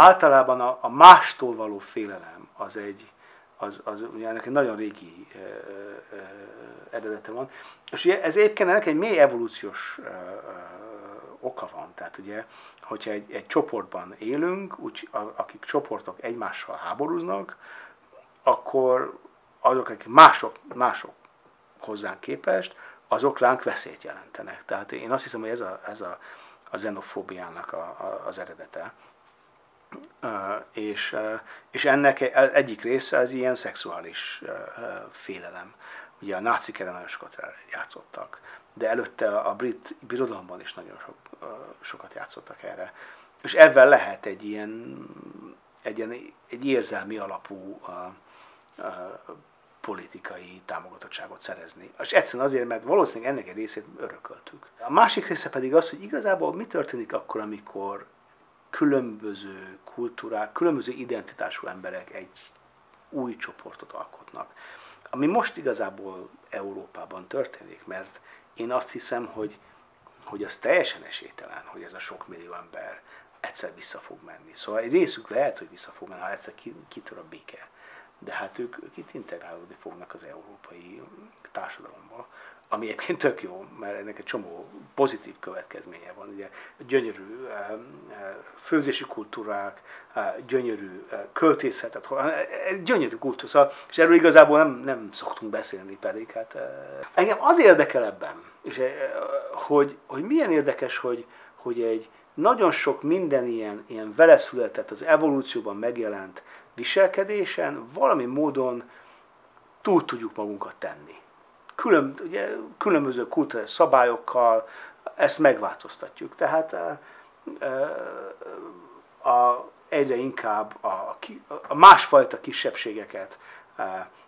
általában a mástól való félelem az ugye ennek egy nagyon régi eredete van. És ugye ez egyébként ennek egy mély evolúciós oka van. Tehát ugye, hogyha egy csoportban élünk, akik csoportok egymással háborúznak, akkor azok, akik mások hozzánk képest, azok ránk veszélyt jelentenek. Tehát én azt hiszem, hogy ez a xenofóbiának az eredete. És ennek egyik része az ilyen szexuális félelem. Ugye a nácik erre nagyon sokat játszottak, de előtte a brit birodalomban is nagyon sokat játszottak erre. És ebben lehet egy érzelmi alapú politikai támogatottságot szerezni. És egyszerűen azért, mert valószínűleg ennek egy részét örököltük. A másik része pedig az, hogy igazából mi történik akkor, amikor különböző kultúrák, különböző identitású emberek egy új csoportot alkotnak. Ami most igazából Európában történik, mert én azt hiszem, hogy az teljesen esélytelen, hogy ez a sok millió ember egyszer vissza fog menni. Szóval egy részük lehet, hogy vissza fog menni, ha egyszer kitör a béke. De hát ők itt integrálódni fognak az európai társadalomba, ami egyébként tök jó, mert ennek egy csomó pozitív következménye van. Ugye gyönyörű főzési kultúrák, gyönyörű költészet, gyönyörű kultúra, és erről igazából nem szoktunk beszélni pedig. Hát, engem az érdekel ebben, és, hogy milyen érdekes, hogy egy nagyon sok minden ilyen veleszületett, az evolúcióban megjelent viselkedésen valami módon túl tudjuk magunkat tenni. Ugye, különböző kulturális szabályokkal ezt megváltoztatjuk. Tehát egyre inkább a másfajta kisebbségeket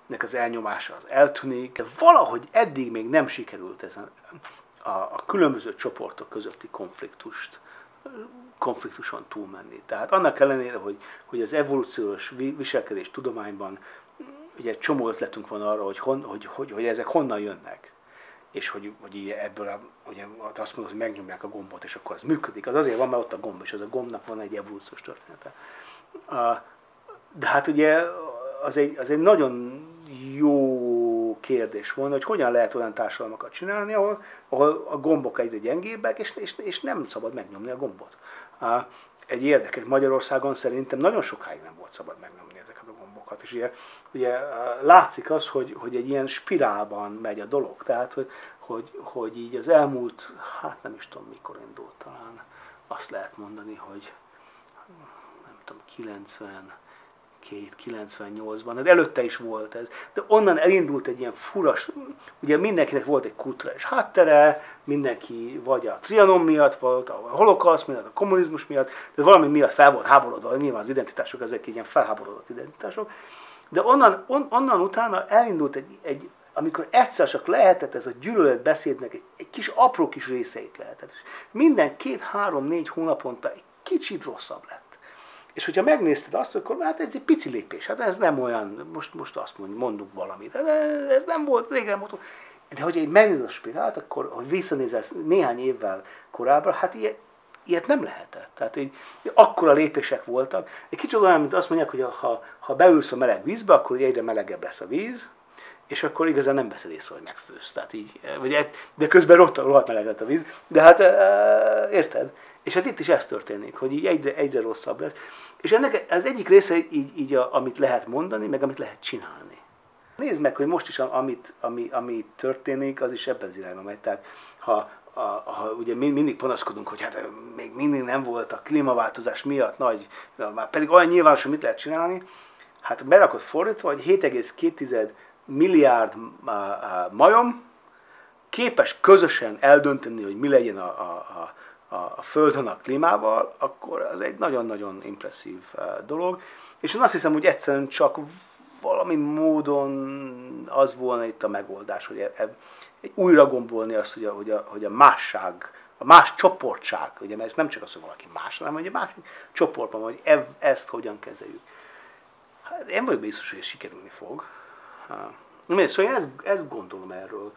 nek az elnyomása az eltűnik. De valahogy eddig még nem sikerült ezen a különböző csoportok közötti konfliktuson túlmenni. Tehát annak ellenére, hogy az evolúciós viselkedés tudományban ugye egy csomó ötletünk van arra, hogy ezek honnan jönnek. És hogy ebből ugye azt mondod, hogy megnyomják a gombot, és akkor az működik. Az azért van, mert ott a gomb, és az a gombnak van egy evolúciós története. De hát ugye az egy nagyon jó kérdés volna, hogy hogyan lehet olyan társadalmakat csinálni, ahol a gombok egyre gyengébbek, és nem szabad megnyomni a gombot. Egy érdekes, Magyarországon szerintem nagyon sokáig nem volt szabad megnyomni ezeket a gombokat. És ugye látszik az, hogy egy ilyen spirálban megy a dolog. Tehát, hogy így az elmúlt, hát nem is tudom mikor indult, talán azt lehet mondani, hogy nem tudom, 98-ban, de előtte is volt ez. De onnan elindult egy ilyen furas, ugye mindenkinek volt egy kulturális háttere, mindenki vagy a Trianon miatt volt, a holokauszt miatt, a kommunizmus miatt, de valami miatt fel volt háborodva, nyilván az identitások, ezek ilyen felháborodott identitások. De onnan utána elindult amikor egyszer csak lehetett ez a gyűlöletbeszédnek egy kis apró kis részeit lehetett. Minden 2-3-4 hónaponta egy kicsit rosszabb lett. És hogyha megnézted azt, akkor hát ez egy pici lépés, hát ez nem olyan, most azt mondunk valamit, ez nem volt, régen volt. De hogyha megnézed a spirált, akkor ha visszanézel néhány évvel korábban, hát ilyet nem lehetett. Tehát akkora lépések voltak. Egy kicsit olyan, mint azt mondják, hogy ha beülsz a meleg vízbe, akkor egyre melegebb lesz a víz, és akkor igazán nem veszed észre, hogy megfősz. Tehát de közben rohadt meleg lett a víz. De hát érted? És hát itt is ez történik, hogy így egyre rosszabb lesz. És ennek az egyik része amit lehet mondani, meg amit lehet csinálni. Nézd meg, hogy most is, ami történik, az is ebben az irányban megy. Tehát ha ugye mindig panaszkodunk, hogy hát még mindig nem volt a klímaváltozás miatt nagy, már pedig olyan nyilvános, hogy mit lehet csinálni, hát berakod fordítva, hogy 7,2 milliárd majom képes közösen eldönteni, hogy mi legyen a Földön a klímával, akkor az egy nagyon-nagyon impresszív dolog. És én azt hiszem, hogy egyszerűen csak valami módon az volna itt a megoldás, hogy újra gombolni azt, hogy a másság, a más csoportság, ugye, mert nem csak az, hogy valaki más, hanem hogy a másik csoportban, hogy ezt hogyan kezeljük. Hát én vagyok biztos, hogy ez sikerülni fog. Szóval én ezt gondolom erről,